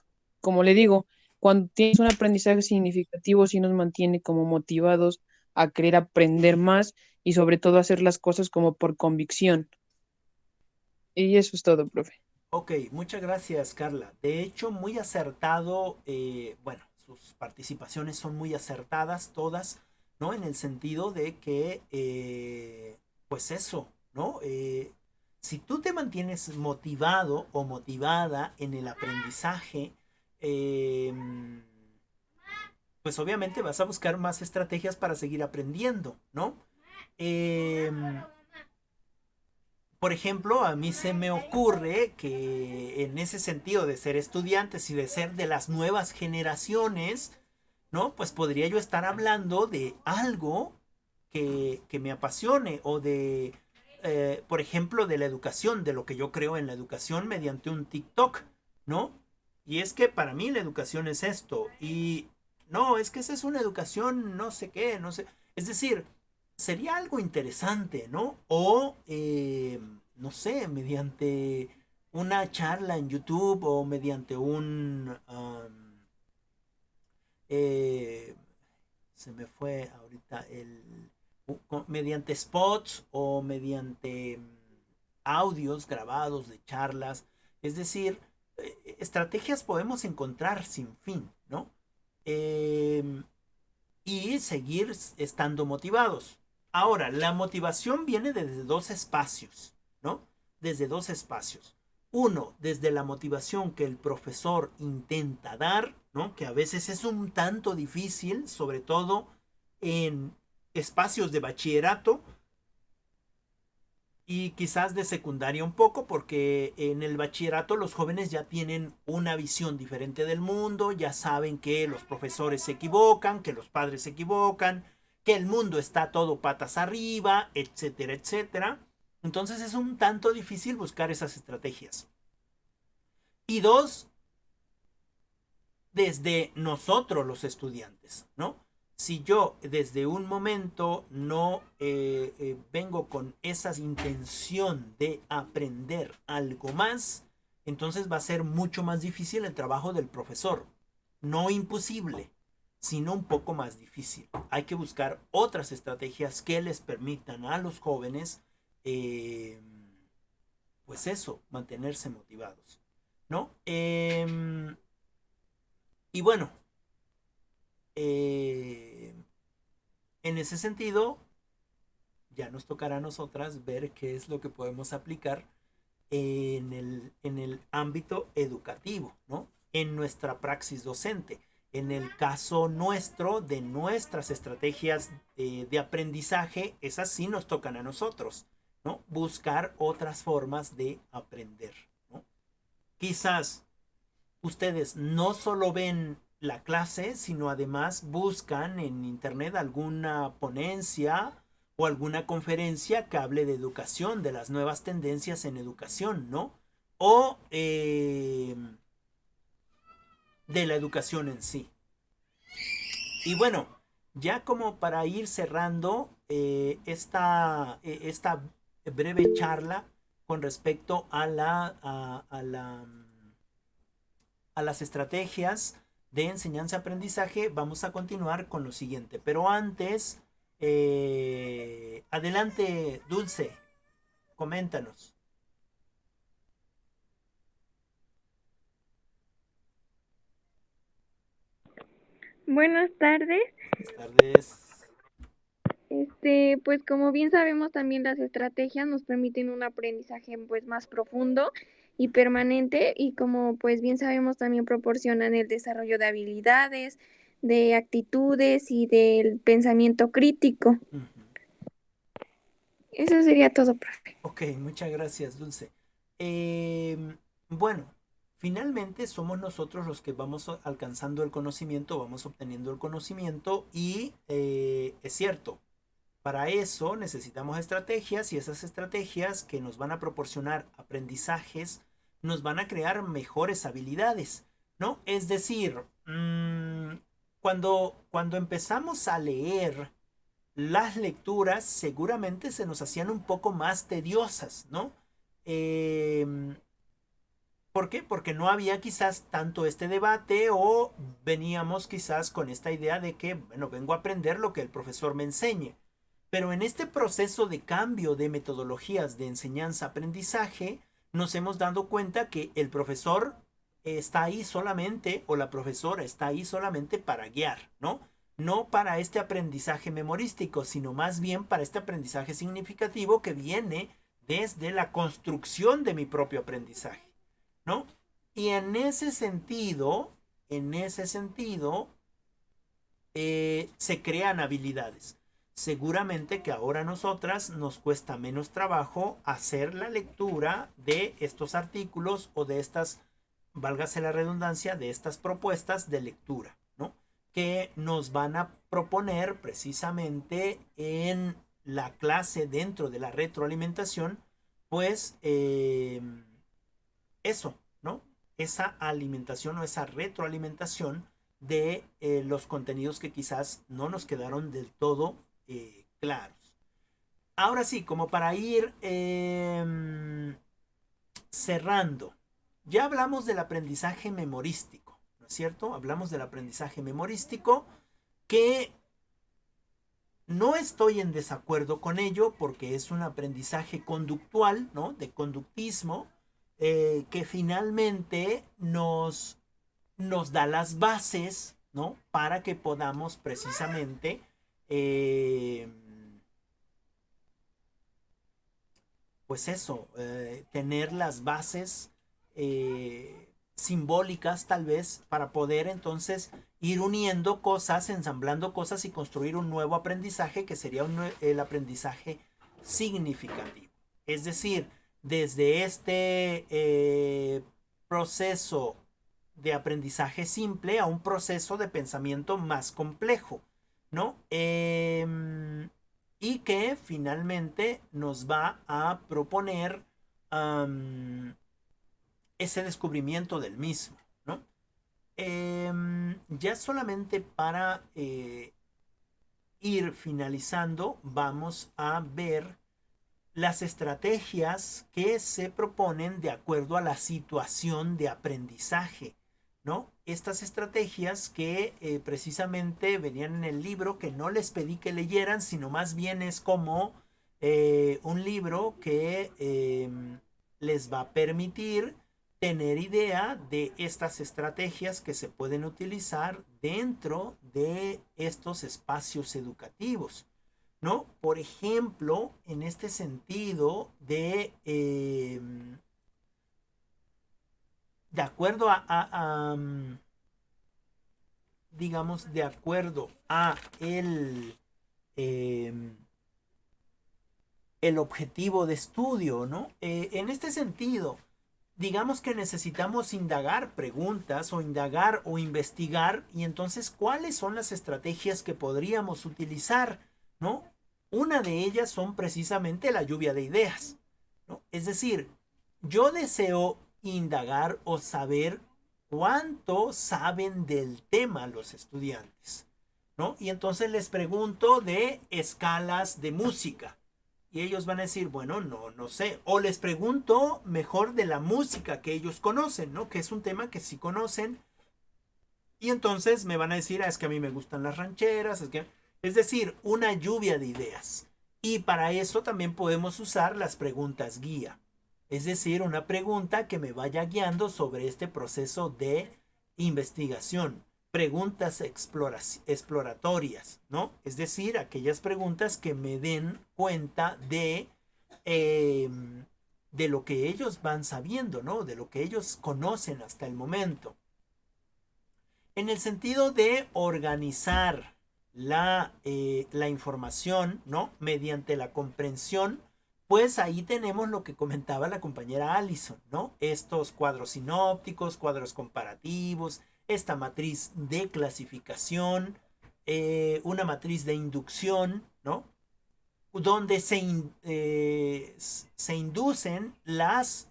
S3: le digo, cuando tienes un aprendizaje significativo, sí nos mantiene como motivados a querer aprender más y sobre todo hacer las cosas como por convicción. Y eso es todo, profe.
S1: Ok, muchas gracias, Carla. De hecho, muy acertado, bueno, sus participaciones son muy acertadas todas, ¿no? En el sentido de que, pues eso, ¿no? Si tú te mantienes motivado o motivada en el aprendizaje, pues obviamente vas a buscar más estrategias para seguir aprendiendo, ¿no? Por ejemplo, a mí se me ocurre que en ese sentido de ser estudiantes y de ser de las nuevas generaciones, ¿no? Pues podría yo estar hablando de algo que me apasione o de, por ejemplo, de la educación, de lo que yo creo en la educación mediante un TikTok, ¿no? Y es que para mí la educación es esto. Y no, es que esa es una educación no sé qué, no sé. Es decir, sería algo interesante, ¿no? O, no sé, mediante una charla en YouTube o mediante se me fue ahorita mediante spots o mediante audios grabados de charlas. Es decir, estrategias podemos encontrar sin fin, ¿no? Y seguir estando motivados. Ahora, la motivación viene desde dos espacios, ¿no? Desde dos espacios. Uno, desde la motivación que el profesor intenta dar, ¿no? Que a veces es un tanto difícil, sobre todo en espacios de bachillerato, y quizás de secundaria un poco, porque en el bachillerato los jóvenes ya tienen una visión diferente del mundo, ya saben que los profesores se equivocan, que los padres se equivocan, que el mundo está todo patas arriba, etcétera, etcétera. Entonces es un tanto difícil buscar esas estrategias. Y dos, desde nosotros los estudiantes, ¿no? Si yo desde un momento no vengo con esa intención de aprender algo más, entonces va a ser mucho más difícil el trabajo del profesor. No imposible, sino un poco más difícil. Hay que buscar otras estrategias que les permitan a los jóvenes, pues eso, mantenerse motivados, ¿no? Y bueno, en ese sentido, ya nos tocará a nosotras ver qué es lo que podemos aplicar en el ámbito educativo, ¿no? En nuestra praxis docente. En el caso nuestro, de nuestras estrategias de aprendizaje, esas sí nos tocan a nosotros, ¿no? Buscar otras formas de aprender, ¿no? Quizás ustedes no solo ven la clase, sino además buscan en internet alguna ponencia o alguna conferencia que hable de educación, de las nuevas tendencias en educación, ¿no? O de la educación en sí. Y bueno, ya como para ir cerrando esta breve charla con respecto a las estrategias de enseñanza-aprendizaje, vamos a continuar con lo siguiente. Pero antes, adelante, Dulce, coméntanos.
S6: Buenas tardes.
S1: Buenas tardes.
S6: Pues como bien sabemos, también las estrategias nos permiten un aprendizaje pues más profundo y permanente, y como pues bien sabemos, también proporcionan el desarrollo de habilidades, de actitudes y del pensamiento crítico. Eso sería todo, profe.
S1: Ok, muchas gracias, Dulce. Bueno, finalmente somos nosotros los que vamos alcanzando el conocimiento, vamos obteniendo el conocimiento y es cierto, para eso necesitamos estrategias, y esas estrategias que nos van a proporcionar aprendizajes nos van a crear mejores habilidades, ¿no? Es decir, cuando empezamos a leer, las lecturas seguramente se nos hacían un poco más tediosas, ¿no? ¿Por qué? Porque no había quizás tanto este debate, o veníamos quizás con esta idea de que, bueno, vengo a aprender lo que el profesor me enseñe. Pero en este proceso de cambio de metodologías de enseñanza-aprendizaje, nos hemos dado cuenta que el profesor está ahí solamente, o la profesora está ahí solamente para guiar, ¿no? No para este aprendizaje memorístico, sino más bien para este aprendizaje significativo que viene desde la construcción de mi propio aprendizaje, ¿no? Y en ese sentido, se crean habilidades. Seguramente que ahora a nosotras nos cuesta menos trabajo hacer la lectura de estos artículos o de estas, válgase la redundancia, de estas propuestas de lectura, ¿no? Que nos van a proponer precisamente en la clase dentro de la retroalimentación, pues eso, ¿no? Esa alimentación o esa retroalimentación de los contenidos que quizás no nos quedaron del todo claros. Ahora sí, como para ir cerrando, ya hablamos del aprendizaje memorístico, ¿no es cierto? Hablamos del aprendizaje memorístico, que no estoy en desacuerdo con ello, porque es un aprendizaje conductual, ¿no? De conductismo, que finalmente nos da las bases, ¿no? Para que podamos precisamente pues eso, tener las bases simbólicas tal vez, para poder entonces ir uniendo cosas, ensamblando cosas y construir un nuevo aprendizaje, que sería el aprendizaje significativo. Es decir, desde este proceso de aprendizaje simple a un proceso de pensamiento más complejo, ¿no? Y que finalmente nos va a proponer ese descubrimiento del mismo, ¿no? Ya solamente para ir finalizando, vamos a ver las estrategias que se proponen de acuerdo a la situación de aprendizaje, ¿no? Estas estrategias que precisamente venían en el libro, que no les pedí que leyeran, sino más bien es como un libro que les va a permitir tener idea de estas estrategias que se pueden utilizar dentro de estos espacios educativos, ¿no? Por ejemplo, en este sentido de acuerdo digamos, de acuerdo a el objetivo de estudio, ¿no? En este sentido, digamos que necesitamos indagar preguntas o indagar o investigar, y entonces, ¿cuáles son las estrategias que podríamos utilizar, ¿no? Una de ellas son precisamente la lluvia de ideas, ¿no? Es decir, yo deseo indagar o saber cuánto saben del tema los estudiantes, ¿no? Y entonces les pregunto de escalas de música. Y ellos van a decir, bueno, no sé. O les pregunto mejor de la música que ellos conocen, ¿no? Que es un tema que sí conocen. Y entonces me van a decir, es que a mí me gustan las rancheras. Es decir, una lluvia de ideas. Y para eso también podemos usar las preguntas guía. Es decir, una pregunta que me vaya guiando sobre este proceso de investigación. Preguntas exploratorias, ¿no? Es decir, aquellas preguntas que me den cuenta de lo que ellos van sabiendo, ¿no? De lo que ellos conocen hasta el momento. En el sentido de organizar la información, ¿no? Mediante la comprensión, pues ahí tenemos lo que comentaba la compañera Allison, ¿no? Estos cuadros sinópticos, cuadros comparativos, esta matriz de clasificación, una matriz de inducción, ¿no? Donde se inducen las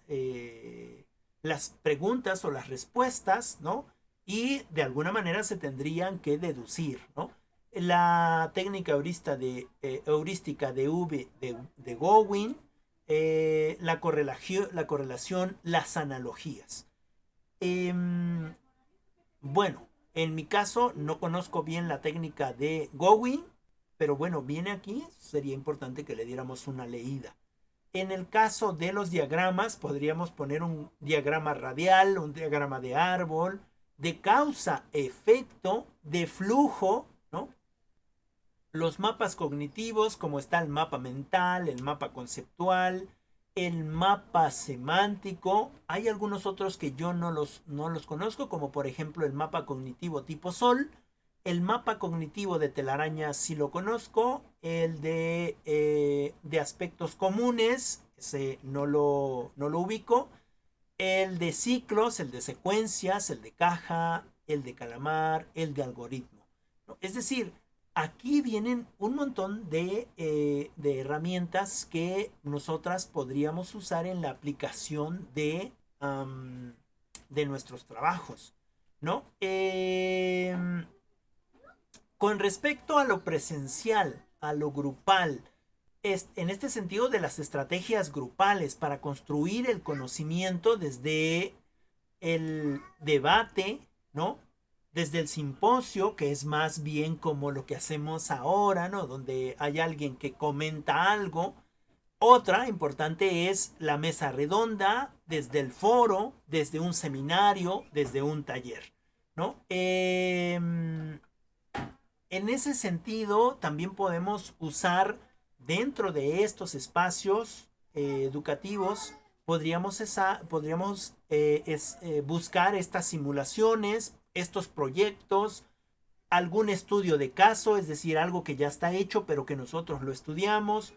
S1: preguntas o las respuestas, ¿no? Y de alguna manera se tendrían que deducir, ¿no? La técnica heurística de Gowin, la correlación, las analogías. Bueno, en mi caso no conozco bien la técnica de Gowin, pero bueno, viene aquí, sería importante que le diéramos una leída. En el caso de los diagramas, podríamos poner un diagrama radial, un diagrama de árbol, de causa-efecto, de flujo, ¿no? Los mapas cognitivos, como está el mapa mental, el mapa conceptual, el mapa semántico. Hay algunos otros que yo no los conozco, como por ejemplo el mapa cognitivo tipo Sol. El mapa cognitivo de telaraña sí lo conozco. El de aspectos comunes, ese no lo ubico. El de ciclos, el de secuencias, el de caja, el de calamar, el de algoritmo, ¿no? Es decir, aquí vienen un montón de herramientas que nosotras podríamos usar en la aplicación de nuestros trabajos, ¿no? Con respecto a lo presencial, a lo grupal, en este sentido de las estrategias grupales para construir el conocimiento desde el debate, ¿no? Desde el simposio, que es más bien como lo que hacemos ahora, ¿no? Donde hay alguien que comenta algo. Otra importante es la mesa redonda, desde el foro, desde un seminario, desde un taller, ¿no? En ese sentido, también podemos usar dentro de estos espacios educativos, podríamos buscar estas simulaciones, estos proyectos, algún estudio de caso, es decir, algo que ya está hecho pero que nosotros lo estudiamos,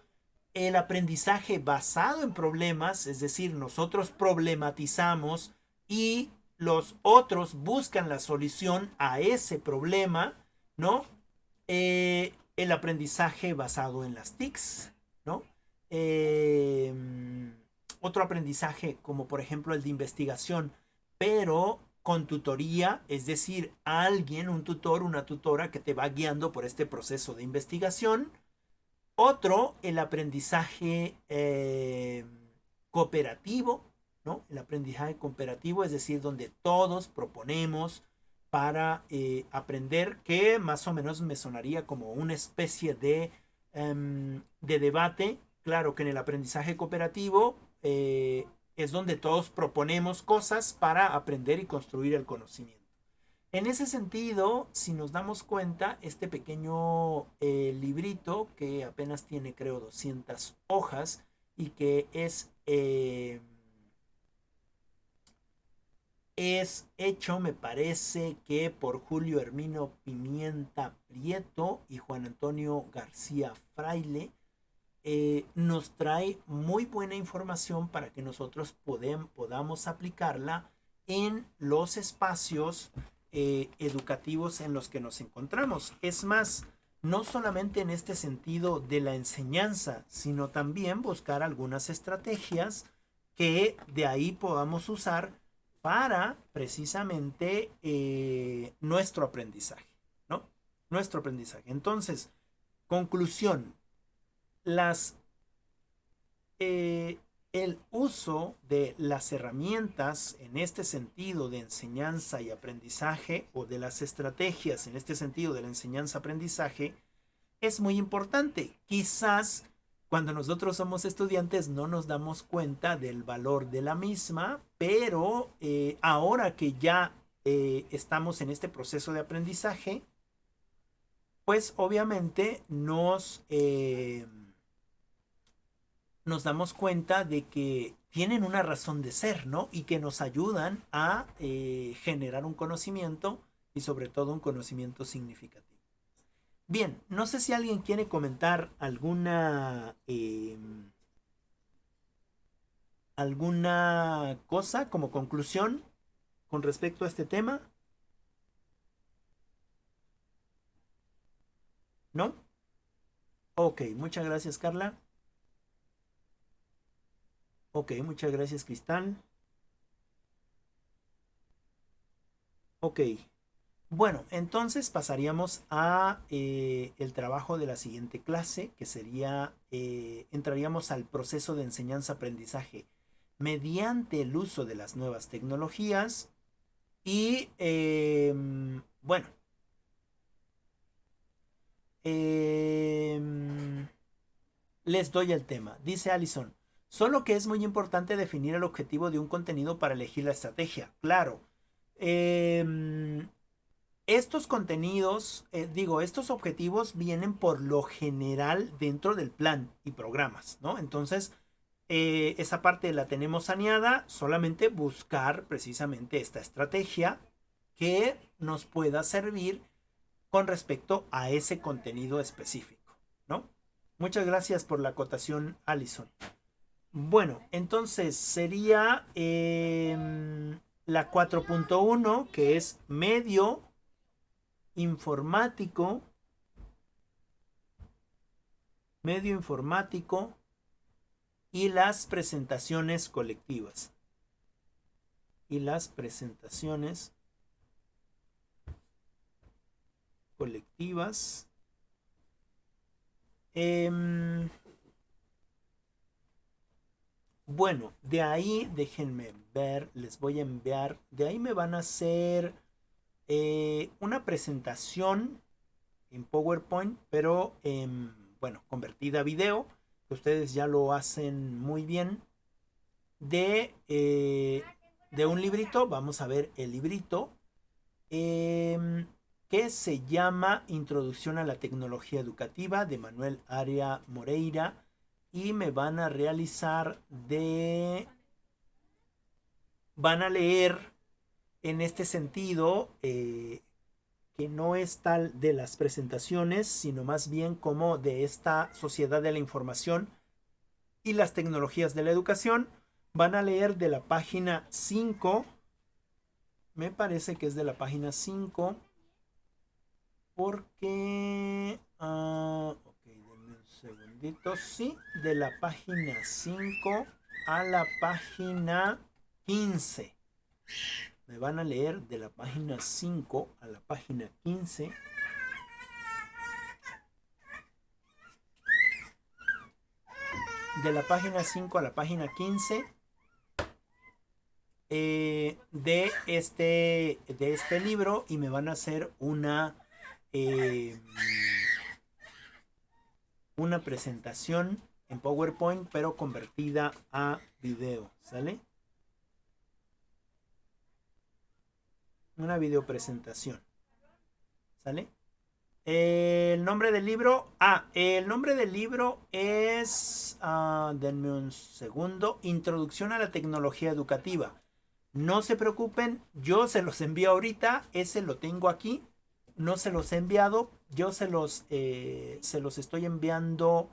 S1: el aprendizaje basado en problemas, es decir, nosotros problematizamos y los otros buscan la solución a ese problema, ¿no? El aprendizaje basado en las TICs, ¿no? Eh, Otro aprendizaje como por ejemplo el de investigación, pero con tutoría, es decir, alguien, un tutor, una tutora que te va guiando por este proceso de investigación. Otro, el aprendizaje cooperativo, ¿no? El aprendizaje cooperativo, es decir, donde todos proponemos para aprender, que más o menos me sonaría como una especie de debate. Claro que en el aprendizaje cooperativo es donde todos proponemos cosas para aprender y construir el conocimiento. En ese sentido, si nos damos cuenta, este pequeño librito que apenas tiene, creo, 200 hojas y que es hecho, me parece que por Julio Hermino Pimienta Prieto y Juan Antonio García Fraile, nos trae muy buena información para que nosotros podamos aplicarla en los espacios educativos en los que nos encontramos. Es más, no solamente en este sentido de la enseñanza, sino también buscar algunas estrategias que de ahí podamos usar para precisamente nuestro aprendizaje, ¿no? Nuestro aprendizaje. Entonces, conclusión, el uso de las herramientas en este sentido de enseñanza y aprendizaje, o de las estrategias en este sentido de la enseñanza-aprendizaje, es muy importante. Quizás cuando nosotros somos estudiantes no nos damos cuenta del valor de la misma, pero ahora que ya estamos en este proceso de aprendizaje, pues obviamente nos damos cuenta de que tienen una razón de ser, ¿no? Y que nos ayudan a generar un conocimiento, y sobre todo un conocimiento significativo. Bien, no sé si alguien quiere comentar alguna cosa como conclusión con respecto a este tema. ¿No? Ok, muchas gracias, Carla. Ok, muchas gracias, Cristal. Ok. Bueno, entonces pasaríamos a el trabajo de la siguiente clase, que sería, entraríamos al proceso de enseñanza-aprendizaje mediante el uso de las nuevas tecnologías. Y bueno, les doy el tema. Dice Allison, solo que es muy importante definir el objetivo de un contenido para elegir la estrategia. Claro. Estos contenidos, estos objetivos vienen por lo general dentro del plan y programas, ¿no? Entonces, esa parte la tenemos saneada, solamente buscar precisamente esta estrategia que nos pueda servir con respecto a ese contenido específico, ¿no? Muchas gracias por la acotación, Allison. Bueno, entonces sería la 4.1, que es medio informático y las presentaciones colectivas. Bueno, de ahí, déjenme ver, les voy a enviar, de ahí me van a hacer una presentación en PowerPoint, pero bueno, convertida a video, que ustedes ya lo hacen muy bien, de un librito. Vamos a ver el librito, que se llama Introducción a la Tecnología Educativa, de Manuel Aria Moreira, y me van a realizar van a leer en este sentido, que no es tal de las presentaciones, sino más bien como de esta sociedad de la información, y las tecnologías de la educación. Van a leer de la página 5. Me parece que es de la página 5. Porque... ok, denme un segundito. Sí, de la página 5 a la página 15. Me van a leer de la página 5 a la página 15. De la página 5 a la página 15 de este libro, y me van a hacer una presentación en PowerPoint, pero convertida a video, ¿sale? Una video presentación, ¿sale? El nombre del libro, el nombre del libro es, denme un segundo, Introducción a la Tecnología Educativa. No se preocupen, yo se los envío ahorita, ese lo tengo aquí, no se los he enviado, yo se los estoy enviando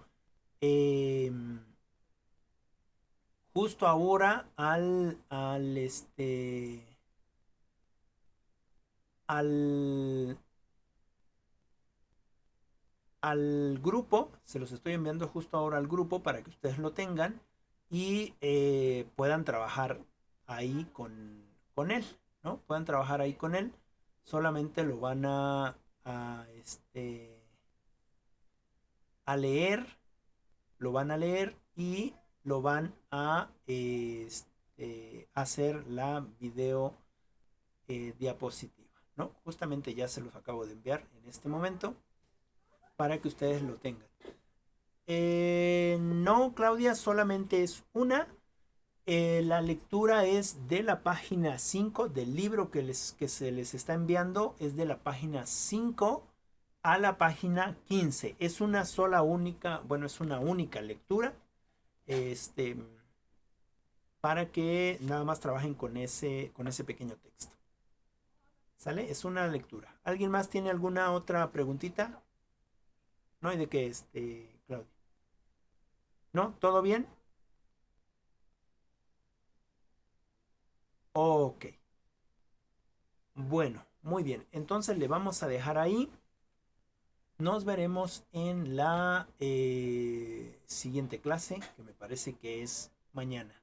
S1: justo ahora al grupo, se los estoy enviando justo ahora al grupo para que ustedes lo tengan y puedan trabajar ahí con él, ¿no? Puedan trabajar ahí con él, solamente lo van a leer, lo van a leer y lo van a hacer la video diapositiva, ¿no? Justamente ya se los acabo de enviar en este momento para que ustedes lo tengan. No, Claudia, solamente es una. La lectura es de la página 5 del libro que se les está enviando, es de la página 5 a la página 15. Es una sola única, bueno, es una única lectura. Para que nada más trabajen con ese pequeño texto. ¿Sale? Es una lectura. ¿Alguien más tiene alguna otra preguntita? No hay de qué, Claudia. ¿No? ¿Todo bien? Ok. Bueno, muy bien. Entonces le vamos a dejar ahí. Nos veremos en la siguiente clase, que me parece que es mañana.